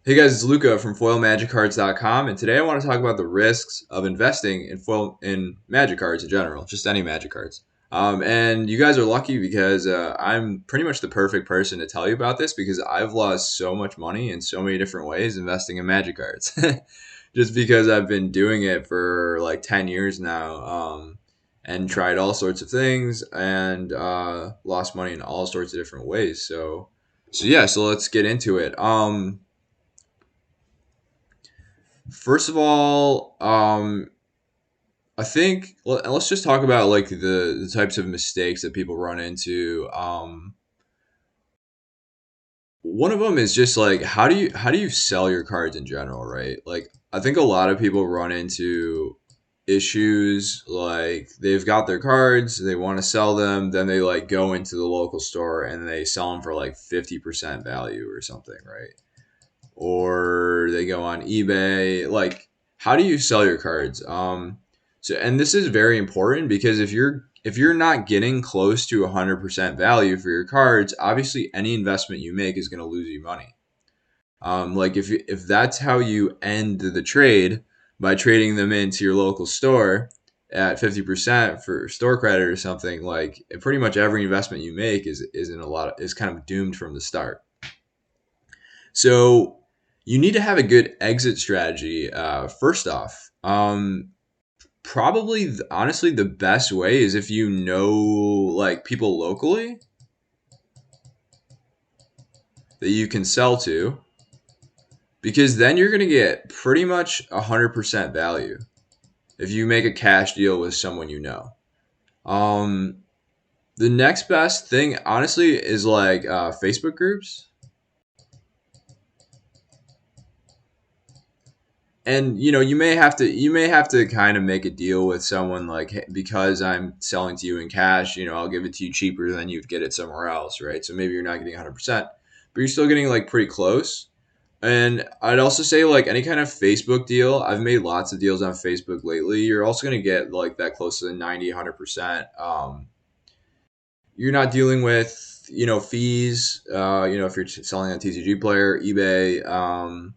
Hey guys, it's Luca from foilmagiccards.com, and today I want to talk about the risks of investing in magic cards in general, just any magic cards. And you guys are lucky because I'm pretty much the perfect person to tell you about this because I've lost so much money in so many different ways investing in magic cards. Just because I've been doing it for like 10 years now, and tried all sorts of things and lost money in all sorts of different ways. So let's get into it. First of all, I think let's just talk about like the types of mistakes that people run into. One of them is just like how do you sell your cards in general, right? Like I think a lot of people run into issues like they've got their cards, they want to sell them, then they like go into the local store and they sell them for like 50% value or something, right? Or they go on eBay. Like, how do you sell your cards? And this is very important because if you're not getting close to 100% value for your cards, obviously any investment you make is going to lose you money. Like if that's how you end the trade by trading them into your local store at 50% for store credit or something, like pretty much every investment you make is kind of doomed from the start. So you need to have a good exit strategy. First off, probably honestly the best way is if you know like people locally that you can sell to, because then you're gonna get pretty much 100% value if you make a cash deal with someone you know. Um, the next best thing, honestly, is like Facebook groups. And you may have to kind of make a deal with someone like, "Hey, because I'm selling to you in cash, I'll give it to you cheaper than you'd get it somewhere else, right? So maybe you're not getting 100%, but you're still getting like pretty close. And I'd also say like any kind of Facebook deal, I've made lots of deals on Facebook lately, you're also going to get like that close to the 90, 100%. You're not dealing with fees, if you're selling on TCG Player, eBay.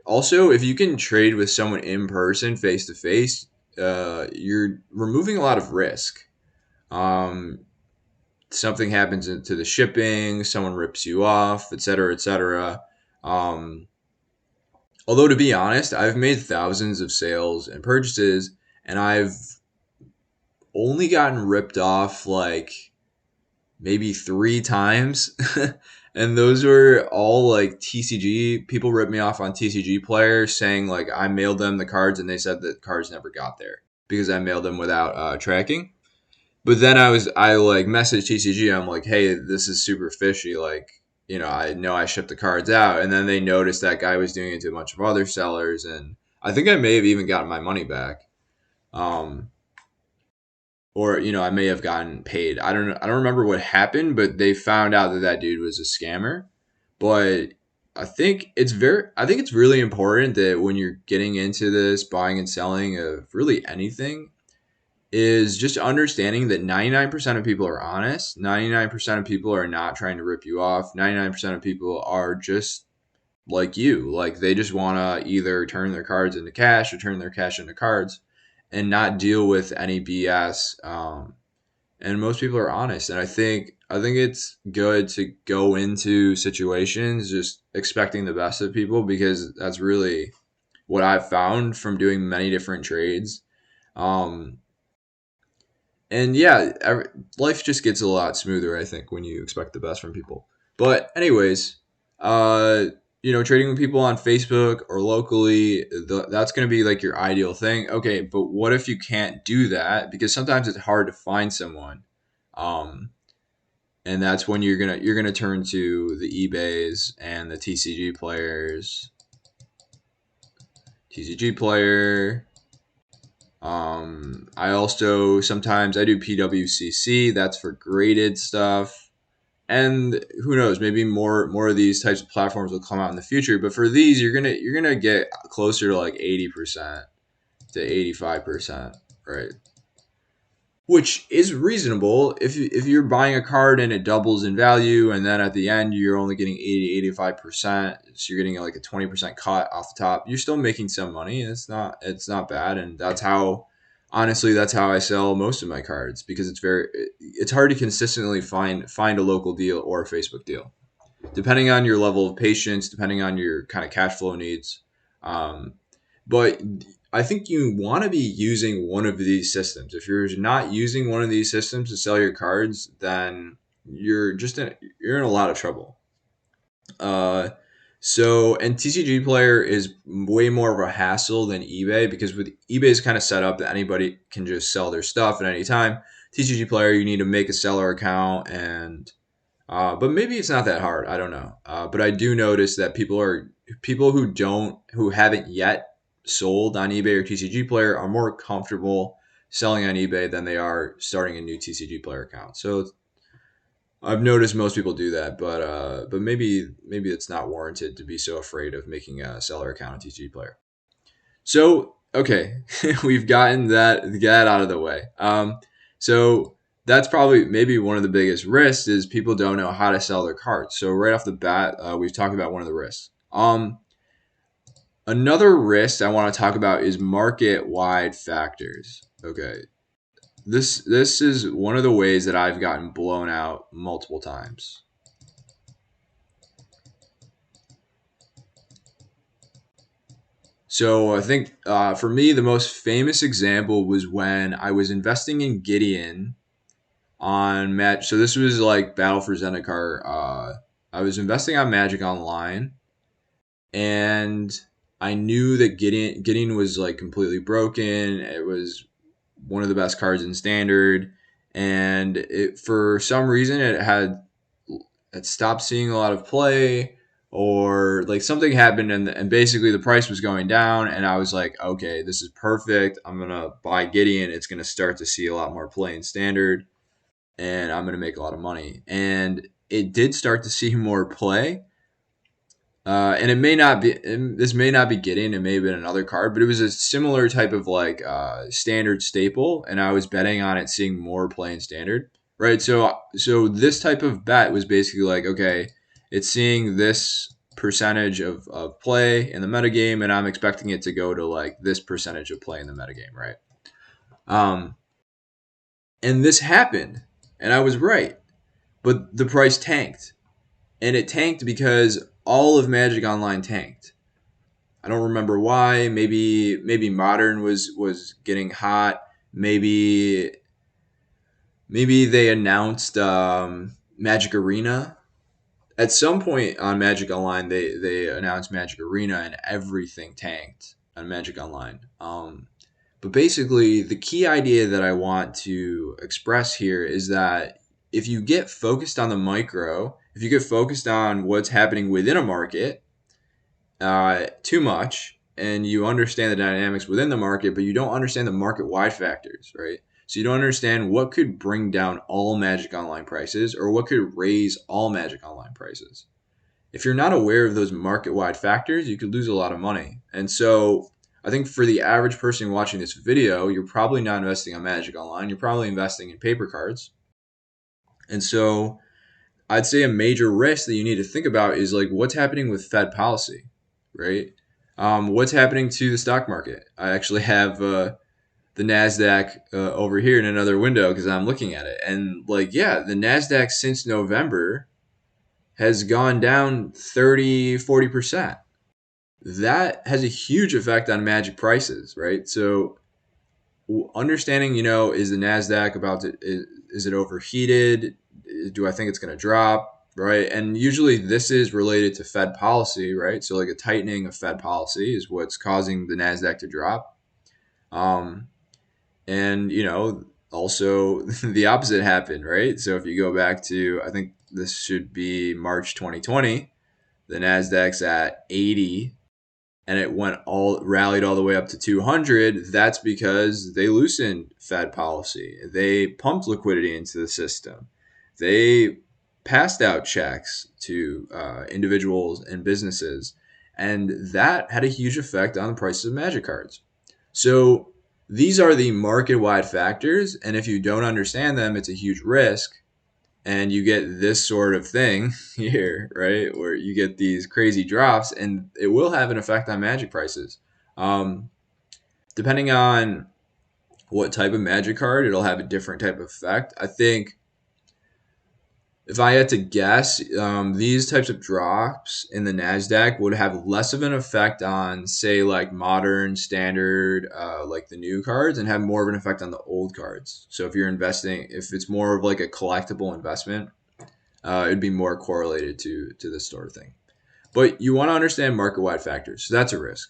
Also, if you can trade with someone in person, face to face, you're removing a lot of risk. Um, Something happens to the shipping, someone rips you off, etc., etc. Um, Although to be honest, I've made thousands of sales and purchases, and I've only gotten ripped off like maybe 3 times. And those were all like TCG. People ripped me off on TCG Player saying like I mailed them the cards and they said that cards never got there because I mailed them without tracking. But then I like messaged TCG. I'm like, hey, this is super fishy. Like, I know I shipped the cards out, and then they noticed that guy was doing it to a bunch of other sellers, and I think I may have even gotten my money back. Um, or I may have gotten paid. I don't know. I don't remember what happened, but they found out that that dude was a scammer. But I think it's really important that when you're getting into this buying and selling of really anything, is just understanding that 99% of people are honest. 99% of people are not trying to rip you off. 99% of people are just like you. Like they just want to either turn their cards into cash or turn their cash into cards and not deal with any BS. And most people are honest. And I think it's good to go into situations just expecting the best of people because that's really what I've found from doing many different trades. Um, and yeah, life just gets a lot smoother, I think, when you expect the best from people. But anyways, uh, trading with people on Facebook or locally, that's going to be like your ideal thing. Okay, but what if you can't do that? Because sometimes it's hard to find someone, um, and that's when you're gonna turn to the eBays and the TCG players, TCG player. I also sometimes I do PWCC. That's for graded stuff. And who knows, maybe more of these types of platforms will come out in the future. But for these, you're gonna get closer to like 80% to 85%, right? which is reasonable if you're buying a card and it doubles in value, and then at the end you're only getting 80-85%, so you're getting like a 20% cut off the top. You're still making some money. It's not bad, and that's how, honestly, that's how I sell most of my cards, because it's hard to consistently find a local deal or a Facebook deal, depending on your level of patience, depending on your kind of cash flow needs. Um, but I think you want to be using one of these systems. If you're not using one of these systems to sell your cards, then you're in a lot of trouble. Uh, and TCG Player is way more of a hassle than eBay, because with eBay is kind of set up that anybody can just sell their stuff at any time. TCG Player, you need to make a seller account, and but maybe it's not that hard. I don't know. But I do notice that people who haven't yet sold on eBay or TCG Player are more comfortable selling on eBay than they are starting a new TCG Player account. So I've noticed most people do that, but maybe it's not warranted to be so afraid of making a seller account on TCG Player. So okay, we've gotten that out of the way. So that's probably maybe one of the biggest risks is people don't know how to sell their cards. So right off the bat, we've talked about one of the risks. Another risk I want to talk about is market wide factors. Okay, this is one of the ways that I've gotten blown out multiple times. So I think for me, the most famous example was when I was investing in Gideon on Match. So this was like Battle for Zendikar. I was investing on Magic Online, and I knew that Gideon was like completely broken. It was one of the best cards in Standard, and for some reason it stopped seeing a lot of play, or like something happened, and basically the price was going down, and I was like, okay, this is perfect. I'm gonna buy Gideon. It's gonna start to see a lot more play in Standard, and I'm going to make a lot of money. And it did start to see more play. And it may not be, this may not be Gideon, it may have been another card, but it was a similar type of like standard staple. And I was betting on it seeing more play in standard, right? So this type of bet was basically like, okay, it's seeing this percentage of play in the metagame, and I'm expecting it to go to like this percentage of play in the metagame, right? Um, and this happened, and I was right, but the price tanked, and it tanked because all of Magic Online tanked. I don't remember why. Maybe Modern was getting hot. Maybe they announced Magic Arena. At some point on Magic Online, they announced Magic Arena, and everything tanked on Magic Online. But basically, the key idea that I want to express here is that if you get focused on the micro, if you get focused on what's happening within a market too much, and you understand the dynamics within the market, but you don't understand the market wide factors, right? So you don't understand what could bring down all Magic Online prices, or what could raise all Magic Online prices. If you're not aware of those market wide factors, you could lose a lot of money. And so I think for the average person watching this video, you're probably not investing on Magic Online. You're probably investing in paper cards. And so I'd say a major risk that you need to think about is like what's happening with Fed policy, right? What's happening to the stock market? I actually have the NASDAQ over here in another window because I'm looking at it. And like, yeah, the NASDAQ since November has gone down 30-40%. That has a huge effect on Magic prices, right? So understanding, is the NASDAQ is it overheated? Do I think it's going to drop, right? And usually this is related to Fed policy, right? So like a tightening of Fed policy is what's causing the NASDAQ to drop. And, also the opposite happened, right? So if you go back to, I think this should be March 2020, the NASDAQ's at 80, and it rallied all the way up to 200. That's because they loosened Fed policy. They pumped liquidity into the system. They passed out checks to individuals and businesses, and that had a huge effect on the prices of Magic cards. So these are the market-wide factors, and if you don't understand them, it's a huge risk, and you get this sort of thing here, right, where you get these crazy drops, and it will have an effect on Magic prices. Um, Depending on what type of Magic card, it'll have a different type of effect. I think if I had to guess, these types of drops in the Nasdaq would have less of an effect on, say, like modern, standard, like the new cards, and have more of an effect on the old cards. So if you're investing, if it's more of like a collectible investment, it'd be more correlated to this sort of thing. But you want to understand market-wide factors, so that's a risk.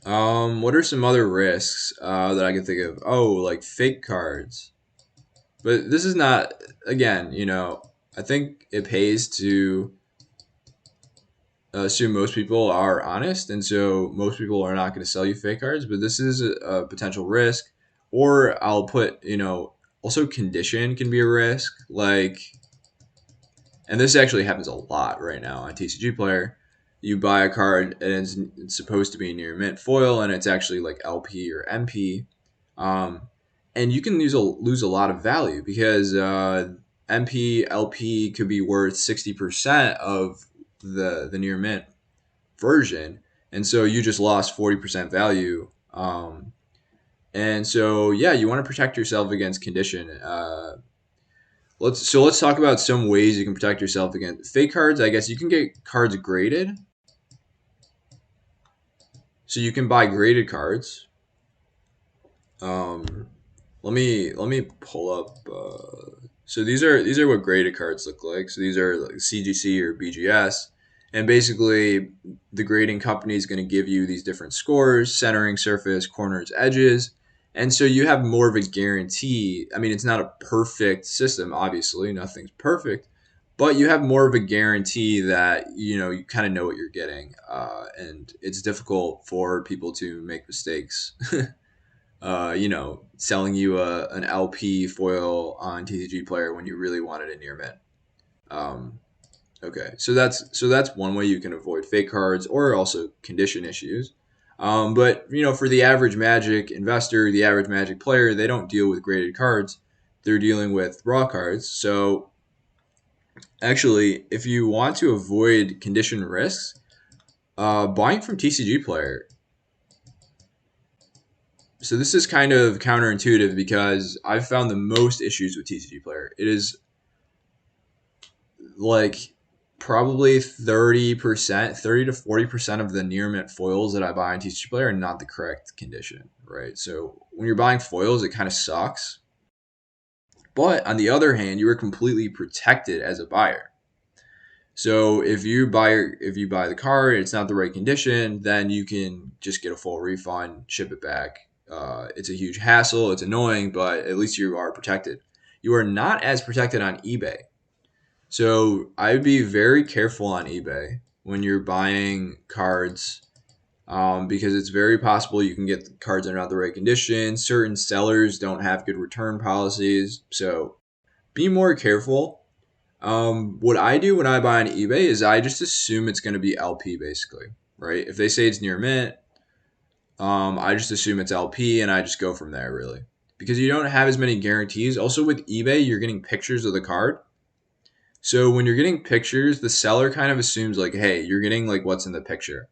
What are some other risks that I can think of? Oh, like fake cards. But this is not, again, I think it pays to assume most people are honest, and so most people are not going to sell you fake cards. But this is a potential risk. Or I'll put, also condition can be a risk. Like, and this actually happens a lot right now on TCG Player. You buy a card and it's supposed to be near mint foil, and it's actually like LP or MP. Um, and you can lose a lot of value because MP LP could be worth 60% of the near mint version, and so you just lost 40% value. And so yeah, you want to protect yourself against condition. Let's talk about some ways you can protect yourself against fake cards. I guess you can get cards graded, so you can buy graded cards. Um, let me pull up. So these are what graded cards look like. So these are like CGC or BGS, and basically the grading company is going to give you these different scores: centering, surface, corners, edges, and so you have more of a guarantee. I mean, it's not a perfect system, obviously, nothing's perfect, but you have more of a guarantee that you kind of know what you're getting, and it's difficult for people to make mistakes. Selling you an LP foil on TCG Player when you really wanted a near mint. Um, okay, so that's one way you can avoid fake cards or also condition issues. But for the average Magic investor, the average Magic player, they don't deal with graded cards; they're dealing with raw cards. So actually, if you want to avoid condition risks, buying from TCG Player. So this is kind of counterintuitive because I've found the most issues with TCG Player. It is like probably 30%, 30 to 40% of the near mint foils that I buy on TCG Player are not the correct condition, right? So when you're buying foils, it kind of sucks. But on the other hand, you are completely protected as a buyer. So if you buy the card, it's not the right condition, then you can just get a full refund, ship it back. It's a huge hassle. It's annoying, but at least you are protected. You are not as protected on eBay. So I would be very careful on eBay when you're buying cards, because it's very possible you can get the cards that are not the right condition. Certain sellers don't have good return policies, so be more careful. What I do when I buy on eBay is I just assume it's going to be LP basically, right? If they say it's near mint, I just assume it's LP and I just go from there really, because you don't have as many guarantees. Also with eBay, you're getting pictures of the card. So when you're getting pictures, the seller kind of assumes like, hey, you're getting like what's in the picture.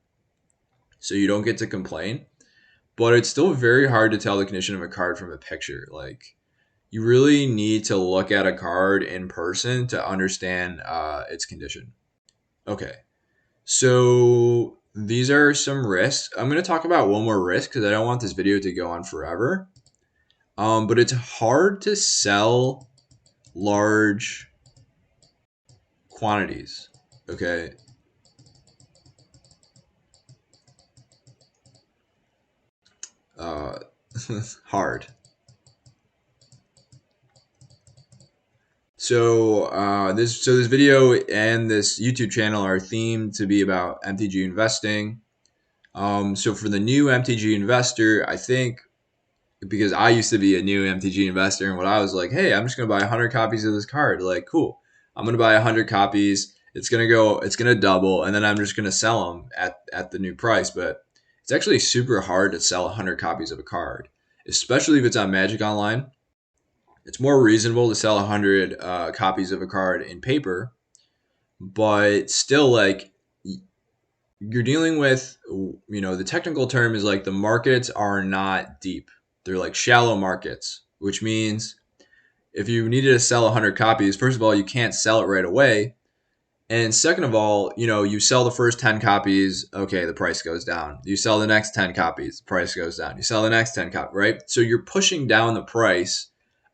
So you don't get to complain, but it's still very hard to tell the condition of a card from a picture. Like you really need to look at a card in person to understand its condition. Okay, so these are some risks. I'm going to talk about one more risk because I don't want this video to go on forever. But it's hard to sell large quantities. Okay. Uh, hard. So this video and this YouTube channel are themed to be about MTG investing. So for the new MTG investor, I think because I used to be a new MTG investor, and what I was like, hey, I'm just gonna buy 100 copies of this card. Like, cool. I'm gonna buy 100 copies. It's gonna double, and then I'm just gonna sell them at the new price. But it's actually super hard to sell 100 copies of a card, especially if it's on Magic Online. It's more reasonable to sell 100 copies of a card in paper, but still, like, you're dealing with, the technical term is like the markets are not deep. They're like shallow markets, which means if you needed to sell 100 copies, first of all, you can't sell it right away. And second of all, you sell the first 10 copies, okay, the price goes down. You sell the next 10 copies, the price goes down. You sell the next 10 copies, right? So you're pushing down the price.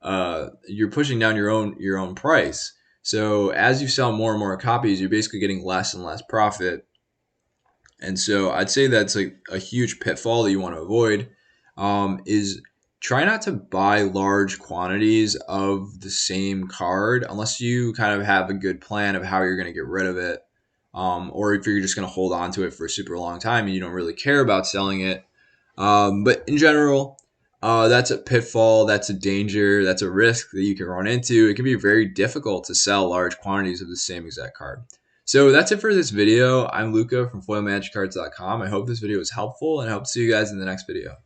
You're pushing down your own price. So as you sell more and more copies, you're basically getting less and less profit. And so I'd say that's like a huge pitfall that you want to avoid, is try not to buy large quantities of the same card unless you kind of have a good plan of how you're going to get rid of it. Or if you're just going to hold on to it for a super long time and you don't really care about selling it. But in general, that's a pitfall, that's a danger, that's a risk that you can run into. It can be very difficult to sell large quantities of the same exact card. So that's it for this video. I'm Luca from foilmagiccards.com. I hope this video was helpful and I hope to see you guys in the next video.